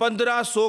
1500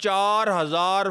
4,000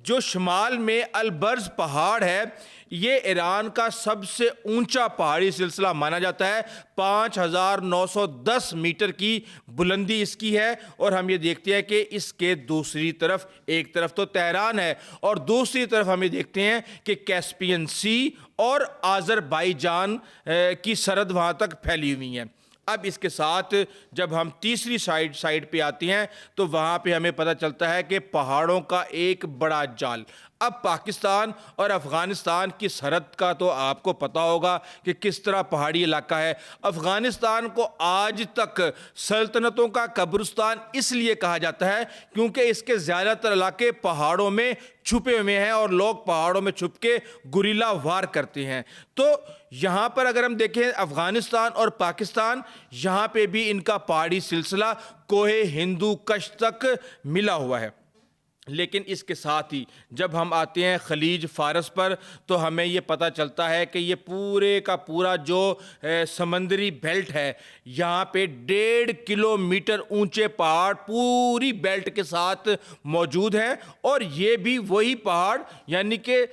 جو شمال میں البرز پہاڑ ہے یہ ایران کا سب سے اونچا پہاڑی سلسلہ مانا جاتا ہے. 5,910 میٹر کی بلندی اس کی ہے. اور ہم یہ دیکھتے ہیں کہ اس کے دوسری طرف، ایک طرف تو تہران ہے اور دوسری طرف ہم یہ دیکھتے ہیں کہ کیسپین سی اور آذربائیجان کی سرحد وہاں تک پھیلی ہوئی ہیں. اب اس کے ساتھ جب ہم تیسری سائڈ پہ آتے ہیں تو وہاں پہ ہمیں پتہ چلتا ہے کہ پہاڑوں کا ایک بڑا جال. اب پاکستان اور افغانستان کی سرحد کا تو آپ کو پتہ ہوگا کہ کس طرح پہاڑی علاقہ ہے. افغانستان کو آج تک سلطنتوں کا قبرستان اس لیے کہا جاتا ہے کیونکہ اس کے زیادہ تر علاقے پہاڑوں میں چھپے ہوئے ہیں اور لوگ پہاڑوں میں چھپ کے گوریلا وار کرتے ہیں. تو یہاں پر اگر ہم دیکھیں افغانستان اور پاکستان، یہاں پہ بھی ان کا پہاڑی سلسلہ کوہ ہندو کش تک ملا ہوا ہے. لیکن اس کے ساتھ ہی جب ہم آتے ہیں خلیج فارس پر تو ہمیں یہ پتہ چلتا ہے کہ یہ پورے کا پورا جو سمندری بیلٹ ہے، یہاں پہ 1.5 کلومیٹر اونچے پہاڑ پوری بیلٹ کے ساتھ موجود ہیں. اور یہ بھی وہی پہاڑ یعنی کہ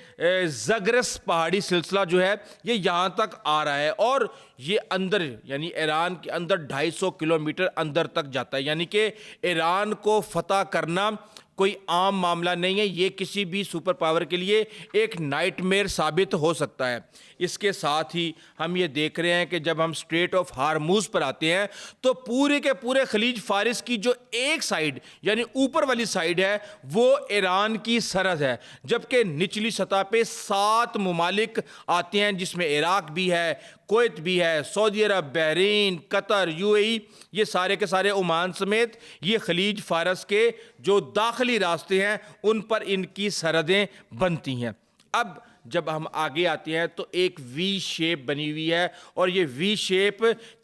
زگرس پہاڑی سلسلہ جو ہے یہ یہاں تک آ رہا ہے اور یہ اندر یعنی ایران کے اندر 250 کلومیٹر اندر تک جاتا ہے. یعنی کہ ایران کو فتح کرنا کوئی عام معاملہ نہیں ہے. یہ کسی بھی سپر پاور کے لیے ایک نائٹ میئر ثابت ہو سکتا ہے. اس کے ساتھ ہی ہم یہ دیکھ رہے ہیں کہ جب ہم اسٹریٹ آف ہارموز پر آتے ہیں تو پورے کے پورے خلیج فارس کی جو ایک سائیڈ یعنی اوپر والی سائیڈ ہے وہ ایران کی سرحد ہے، جبکہ نچلی سطح پہ 7 ممالک آتے ہیں جس میں عراق بھی ہے، کویت بھی ہے، سعودی عرب، بحرین، قطر، UAE، یہ سارے کے سارے عمان سمیت یہ خلیج فارس کے جو داخلی راستے ہیں ان پر ان کی سرحدیں بنتی ہیں. اب جب ہم آگے آتے ہیں تو ایک وی شیپ بنی ہوئی ہے اور یہ وی شیپ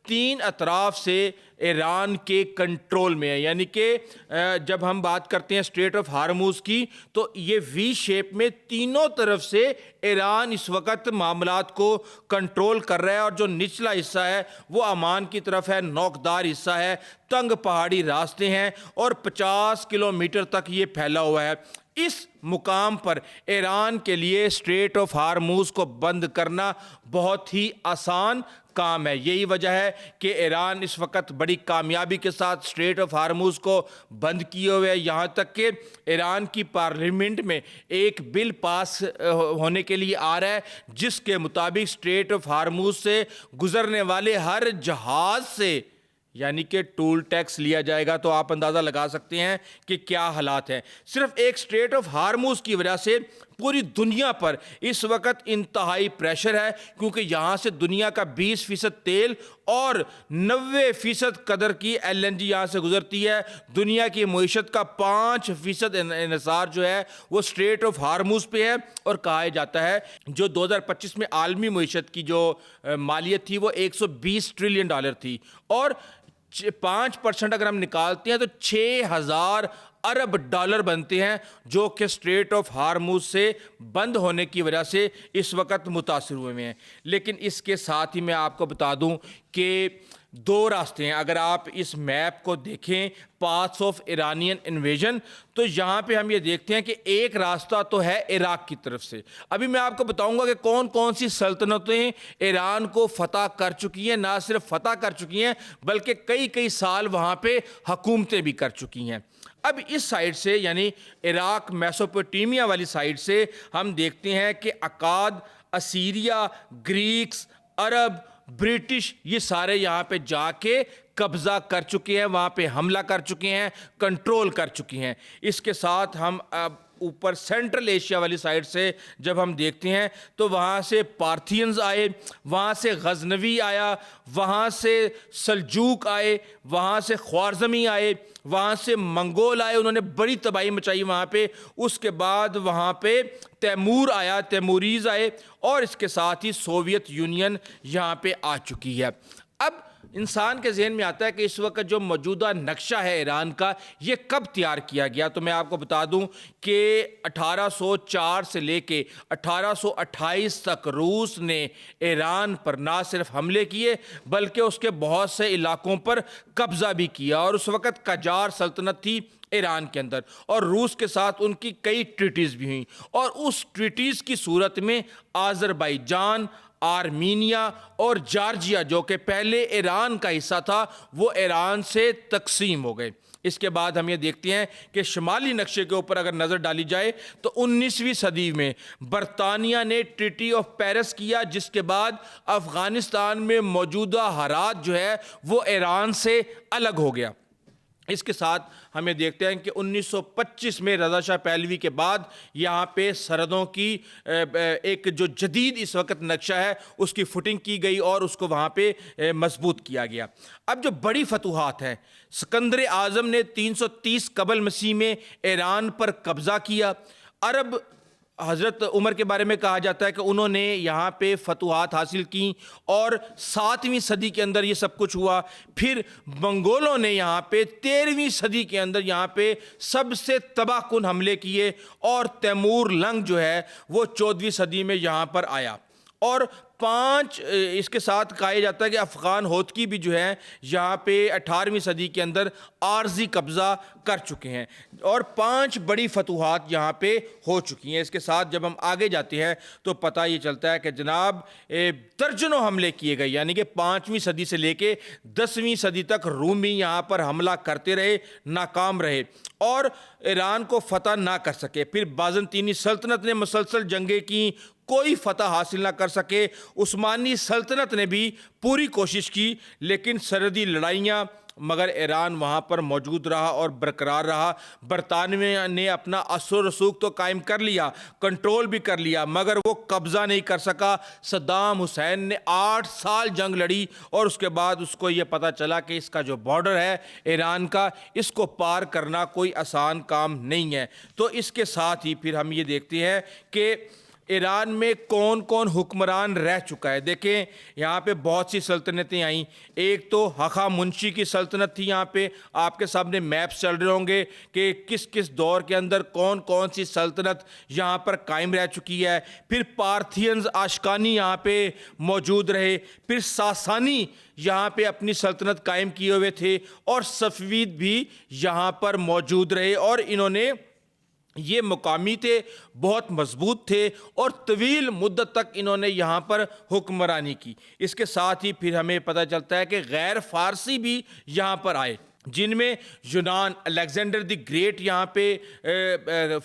3 اطراف سے ایران کے کنٹرول میں ہے. یعنی کہ جب ہم بات کرتے ہیں اسٹریٹ آف ہارموز کی تو یہ وی شیپ میں تینوں طرف سے ایران اس وقت معاملات کو کنٹرول کر رہا ہے. اور جو نچلا حصہ ہے وہ عمان کی طرف ہے، نوکدار حصہ ہے، تنگ پہاڑی راستے ہیں اور 50 کلومیٹر تک یہ پھیلا ہوا ہے. اس مقام پر ایران کے لیے اسٹریٹ آف ہارموز کو بند کرنا بہت ہی آسان کام ہے. یہی وجہ ہے کہ ایران اس وقت بڑی کامیابی کے ساتھ اسٹریٹ آف ہارموز کو بند کیے ہوئے ہے. یہاں تک کہ ایران کی پارلیمنٹ میں ایک بل پاس ہونے کے لیے آ رہا ہے جس کے مطابق اسٹریٹ آف ہارموز سے گزرنے والے ہر جہاز سے یعنی کہ ٹول ٹیکس لیا جائے گا. تو آپ اندازہ لگا سکتے ہیں کہ کیا حالات ہیں. صرف ایک اسٹریٹ آف ہارموز کی وجہ سے پوری دنیا پر اس وقت انتہائی پریشر ہے کیونکہ یہاں سے دنیا کا 20% تیل اور 90% قدر کی LNG یہاں سے گزرتی ہے. دنیا کی معیشت کا 5% انحصار جو ہے وہ اسٹریٹ آف ہارموز پہ ہے. اور کہا جاتا ہے جو 2025 میں عالمی معیشت کی جو مالیت تھی وہ $120 ٹریلین تھی اور 5% اگر ہم نکالتے ہیں تو 6,000 ارب ڈالر بنتے ہیں جو کہ اسٹریٹ آف ہارموز سے بند ہونے کی وجہ سے اس وقت متاثر ہوئے ہیں. لیکن اس کے ساتھ ہی میں آپ کو بتا دوں کہ 2 راستے ہیں. اگر آپ اس میپ کو دیکھیں پاتھس آف ایرانین انویژن تو یہاں پہ ہم یہ دیکھتے ہیں کہ ایک راستہ تو ہے عراق کی طرف سے. ابھی میں آپ کو بتاؤں گا کہ کون کون سی سلطنتیں ایران کو فتح کر چکی ہیں. نہ صرف فتح کر چکی ہیں بلکہ کئی سال وہاں پہ حکومتیں بھی کر چکی ہیں. اب اس سائڈ سے یعنی عراق میسوپوٹیمیا والی سائڈ سے ہم دیکھتے ہیں کہ اکاد، اسیریا، گریکس، عرب، برٹش یہ سارے یہاں پہ جا کے قبضہ کر چکے ہیں، وہاں پہ حملہ کر چکے ہیں، کنٹرول کر چکے ہیں. اس کے ساتھ ہم اب اوپر سینٹرل ایشیا والی سائڈ سے جب ہم دیکھتے ہیں تو وہاں سے پارتھینز آئے، وہاں سے غزنوی آیا، وہاں سے سلجوق آئے، وہاں سے خوارزمی آئے، وہاں سے منگول آئے، انہوں نے بڑی تباہی مچائی وہاں پہ. اس کے بعد وہاں پہ تیمور آیا، تیموریز آئے اور اس کے ساتھ ہی سوویت یونین یہاں پہ آ چکی ہے. اب انسان کے ذہن میں آتا ہے کہ اس وقت جو موجودہ نقشہ ہے ایران کا یہ کب تیار کیا گیا، تو میں آپ کو بتا دوں کہ 1804 سے لے کے 1828 تک روس نے ایران پر نہ صرف حملے کیے بلکہ اس کے بہت سے علاقوں پر قبضہ بھی کیا، اور اس وقت قاجار سلطنت تھی ایران کے اندر، اور روس کے ساتھ ان کی کئی ٹریٹیز بھی ہوئیں، اور اس ٹریٹیز کی صورت میں آذربائیجان، آرمینیا اور جارجیا جو کہ پہلے ایران کا حصہ تھا وہ ایران سے تقسیم ہو گئے۔ اس کے بعد ہم یہ دیکھتے ہیں کہ شمالی نقشے کے اوپر اگر نظر ڈالی جائے تو 19ویں صدی میں برطانیہ نے ٹریٹی آف پیرس کیا، جس کے بعد افغانستان میں موجودہ ہرات جو ہے وہ ایران سے الگ ہو گیا۔ اس کے ساتھ ہمیں دیکھتے ہیں کہ 1925 میں رضا شاہ پہلوی کے بعد یہاں پہ سرحدوں کی ایک جو جدید اس وقت نقشہ ہے اس کی فٹنگ کی گئی اور اس کو وہاں پہ مضبوط کیا گیا۔ اب جو بڑی فتوحات ہیں، سکندر اعظم نے 330 قبل مسیح میں ایران پر قبضہ کیا۔ عرب حضرت عمر کے بارے میں کہا جاتا ہے کہ انہوں نے یہاں پہ فتوحات حاصل کی اور 7ویں صدی کے اندر یہ سب کچھ ہوا۔ پھر منگولوں نے یہاں پہ 13ویں صدی کے اندر یہاں پہ سب سے تباہ کن حملے کیے، اور تیمور لنگ جو ہے وہ 14ویں صدی میں یہاں پر آیا، اور 5 اس کے ساتھ کہا جاتا ہے کہ افغان ہوتکی بھی جو ہے یہاں پہ 18ویں صدی کے اندر عارضی قبضہ کر چکے ہیں، اور 5 بڑی فتوحات یہاں پہ ہو چکی ہیں۔ اس کے ساتھ جب ہم آگے جاتے ہیں تو پتہ یہ چلتا ہے کہ جناب درجنوں حملے کیے گئے، یعنی کہ 5ویں صدی سے لے کے 10ویں صدی تک رومی یہاں پر حملہ کرتے رہے، ناکام رہے اور ایران کو فتح نہ کر سکے۔ پھر بازنطینی سلطنت نے مسلسل جنگیں کی، کوئی فتح حاصل نہ کر سکے۔ عثمانی سلطنت نے بھی پوری کوشش کی لیکن سرحدی لڑائیاں، مگر ایران وہاں پر موجود رہا اور برقرار رہا۔ برطانیہ نے اپنا اثر و رسوخ تو قائم کر لیا، کنٹرول بھی کر لیا، مگر وہ قبضہ نہیں کر سکا۔ صدام حسین نے 8 سال جنگ لڑی اور اس کے بعد اس کو یہ پتہ چلا کہ اس کا جو بارڈر ہے ایران کا، اس کو پار کرنا کوئی آسان کام نہیں ہے۔ تو اس کے ساتھ ہی پھر ہم یہ دیکھتے ہیں کہ ایران میں کون کون حکمران رہ چکا ہے۔ دیکھیں یہاں پہ بہت سی سلطنتیں آئیں۔ ایک تو ہخامنشی کی سلطنت تھی، یہاں پہ آپ کے سامنے میپس چل رہے ہوں گے کہ کس کس دور کے اندر کون کون سی سلطنت یہاں پر قائم رہ چکی ہے۔ پھر پارتھینز اشکانی یہاں پہ موجود رہے، پھر ساسانی یہاں پہ اپنی سلطنت قائم کیے ہوئے تھے، اور صفوید بھی یہاں پر موجود رہے، اور انہوں نے یہ مقامی تھے، بہت مضبوط تھے اور طویل مدت تک انہوں نے یہاں پر حکمرانی کی۔ اس کے ساتھ ہی پھر ہمیں پتہ چلتا ہے کہ غیر فارسی بھی یہاں پر آئے، جن میں یونان، الیگزینڈر دی گریٹ یہاں پہ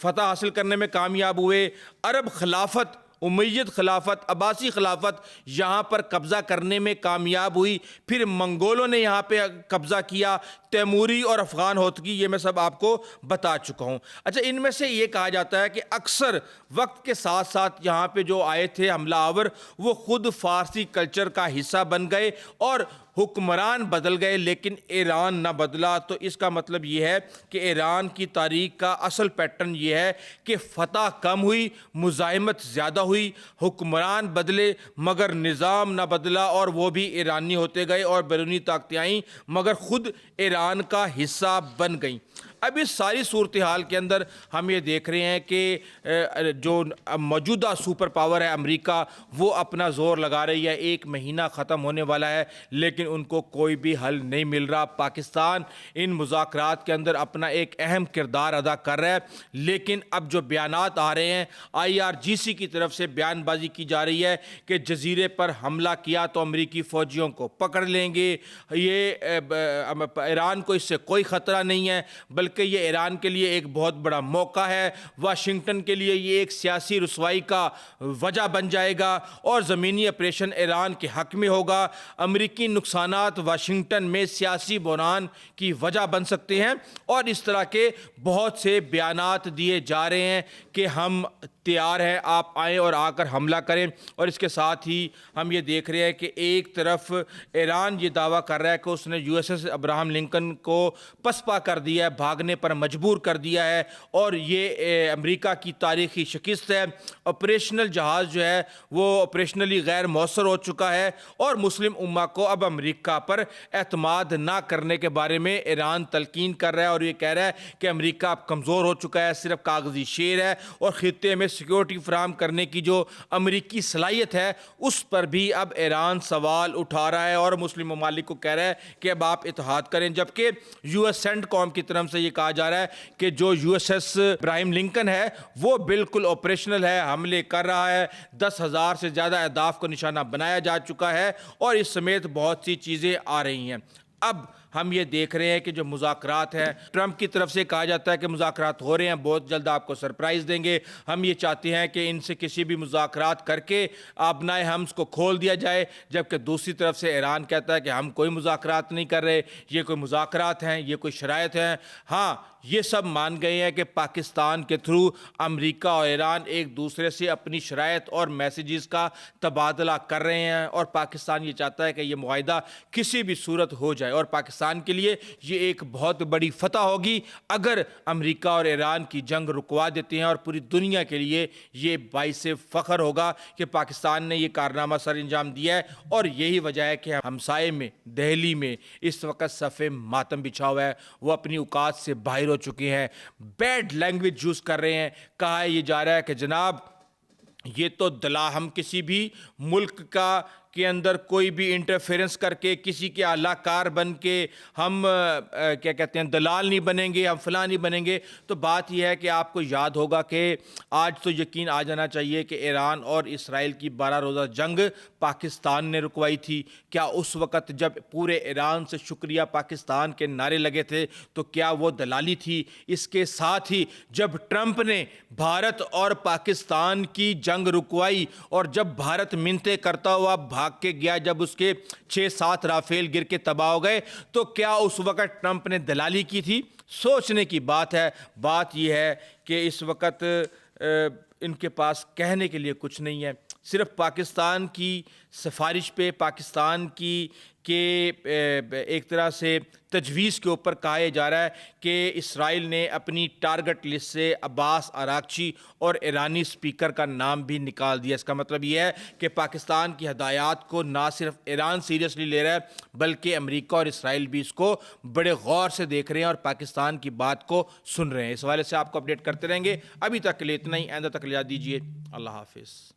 فتح حاصل کرنے میں کامیاب ہوئے۔ عرب خلافت، امید خلافت، عباسی خلافت یہاں پر قبضہ کرنے میں کامیاب ہوئی۔ پھر منگولوں نے یہاں پہ قبضہ کیا، تیموری اور افغان ہوتکی، یہ میں سب آپ کو بتا چکا ہوں۔ اچھا، ان میں سے یہ کہا جاتا ہے کہ اکثر وقت کے ساتھ ساتھ یہاں پہ جو آئے تھے حملہ آور، وہ خود فارسی کلچر کا حصہ بن گئے اور حکمران بدل گئے لیکن ایران نہ بدلا۔ تو اس کا مطلب یہ ہے کہ ایران کی تاریخ کا اصل پیٹرن یہ ہے کہ فتح کم ہوئی، مزاحمت زیادہ ہوئی، حکمران بدلے مگر نظام نہ بدلا، اور وہ بھی ایرانی ہوتے گئے، اور بیرونی طاقتیں آئیں مگر خود ایران کا حصہ بن گئیں۔ اب اس ساری صورتحال کے اندر ہم یہ دیکھ رہے ہیں کہ جو موجودہ سپر پاور ہے امریکہ، وہ اپنا زور لگا رہی ہے۔ 1 مہینہ ختم ہونے والا ہے لیکن ان کو کوئی بھی حل نہیں مل رہا۔ پاکستان ان مذاکرات کے اندر اپنا ایک اہم کردار ادا کر رہا ہے، لیکن اب جو بیانات آ رہے ہیں IRGC کی طرف سے بیان بازی کی جا رہی ہے کہ جزیرے پر حملہ کیا تو امریکی فوجیوں کو پکڑ لیں گے، یہ ایران کو اس سے کوئی خطرہ نہیں ہے بلکہ یہ ایران کے لیے ایک بہت بڑا موقع ہے، واشنگٹن کے لیے یہ ایک سیاسی رسوائی کا وجہ بن جائے گا اور زمینی آپریشن ایران کے حق میں ہوگا۔ امریکی نقصانات واشنگٹن میں سیاسی بحران کی وجہ بن سکتے ہیں، اور اس طرح کے بہت سے بیانات دیے جا رہے ہیں کہ ہم تیار ہیں، آپ آئیں اور آ کر حملہ کریں۔ اور اس کے ساتھ ہی ہم یہ دیکھ رہے ہیں کہ ایک طرف ایران یہ دعویٰ کر رہا ہے کہ اس نے USS ابراہم لنکن کو پسپا کر دیا ہے، بھاگنے پر مجبور کر دیا ہے، اور یہ امریکہ کی تاریخی شکست ہے۔ آپریشنل جہاز جو ہے وہ آپریشنلی غیر مؤثر ہو چکا ہے، اور مسلم امہ کو اب امریکہ پر اعتماد نہ کرنے کے بارے میں ایران تلقین کر رہا ہے، اور یہ کہہ رہا ہے کہ امریکہ اب کمزور ہو چکا ہے، صرف کاغذی شیر ہے، اور خطے میں سیکیورٹی فراہم کرنے کی جو امریکی صلاحیت ہے اس پر بھی اب ایران سوال اٹھا رہا ہے، اور مسلم ممالک کو کہہ رہا ہے کہ اب آپ اتحاد کریں۔ جبکہ US سینٹ کام کی طرف سے یہ کہا جا رہا ہے کہ جو USS ابراہم لنکن ہے وہ بالکل آپریشنل ہے، حملے کر رہا ہے، 10,000 سے زیادہ اہداف کو نشانہ بنایا جا چکا ہے، اور اس سمیت بہت سی چیزیں آ رہی ہیں۔ اب ہم یہ دیکھ رہے ہیں کہ جو مذاکرات ہیں، ٹرمپ کی طرف سے کہا جاتا ہے کہ مذاکرات ہو رہے ہیں، بہت جلد آپ کو سرپرائز دیں گے، ہم یہ چاہتے ہیں کہ ان سے کسی بھی مذاکرات کر کے آبنائے حمص کو کھول دیا جائے۔ جبکہ دوسری طرف سے ایران کہتا ہے کہ ہم کوئی مذاکرات نہیں کر رہے، یہ کوئی مذاکرات ہیں، یہ کوئی شرائط ہیں۔ ہاں، یہ سب مان گئے ہیں کہ پاکستان کے تھرو امریکہ اور ایران ایک دوسرے سے اپنی شرائط اور میسیجز کا تبادلہ کر رہے ہیں، اور پاکستان یہ چاہتا ہے کہ یہ معاہدہ کسی بھی صورت ہو جائے، اور پاکستان کے لیے یہ ایک بہت بڑی فتح ہوگی اگر امریکہ اور ایران کی جنگ رکوا دیتے ہیں، اور پوری دنیا کے لیے یہ باعث فخر ہوگا کہ پاکستان نے یہ کارنامہ سر انجام دیا ہے۔ اور یہی وجہ ہے کہ ہمسائے میں دہلی میں اس وقت صف ماتم بچھا ہوا ہے، وہ اپنی اوقات سے باہر ہو چکے ہیں، بیڈ لینگویج یوز کر رہے ہیں۔ کہا یہ جا رہا ہے کہ جناب یہ تو ہم کسی بھی ملک کے اندر کوئی بھی انٹرفیرنس کر کے، کسی کے اعلیٰ کار بن کے ہم کیا کہتے ہیں دلال نہیں بنیں گے، ہم فلاں نہیں بنیں گے۔ تو بات یہ ہے کہ آپ کو یاد ہوگا کہ آج تو یقین آ جانا چاہیے کہ ایران اور اسرائیل کی 12 روزہ جنگ پاکستان نے رکوائی تھی۔ کیا اس وقت جب پورے ایران سے شکریہ پاکستان کے نعرے لگے تھے تو کیا وہ دلالی تھی؟ اس کے ساتھ ہی جب ٹرمپ نے بھارت اور پاکستان کی جنگ رکوائی، اور جب بھارت منتیں کرتا ہوا بھاگ کے گیا، جب اس کے 6-7 رافیل گر کے تباہ ہو گئے، تو کیا اس وقت ٹرمپ نے دلالی کی تھی؟ سوچنے کی بات ہے۔ بات یہ ہے کہ اس وقت ان کے پاس کہنے کے لیے کچھ نہیں ہے، صرف پاکستان کی سفارش پہ، پاکستان کی ایک طرح سے تجویز کے اوپر کہا جا رہا ہے کہ اسرائیل نے اپنی ٹارگٹ لسٹ سے عباس آراغچی اور ایرانی سپیکر کا نام بھی نکال دیا۔ اس کا مطلب یہ ہے کہ پاکستان کی ہدایات کو نہ صرف ایران سیریسلی لے رہا ہے بلکہ امریکہ اور اسرائیل بھی اس کو بڑے غور سے دیکھ رہے ہیں اور پاکستان کی بات کو سن رہے ہیں۔ اس حوالے سے آپ کو اپڈیٹ کرتے رہیں گے۔ ابھی تک کے لیے اتنا ہی، آئندہ تک اجازت دیجیے۔ اللہ حافظ۔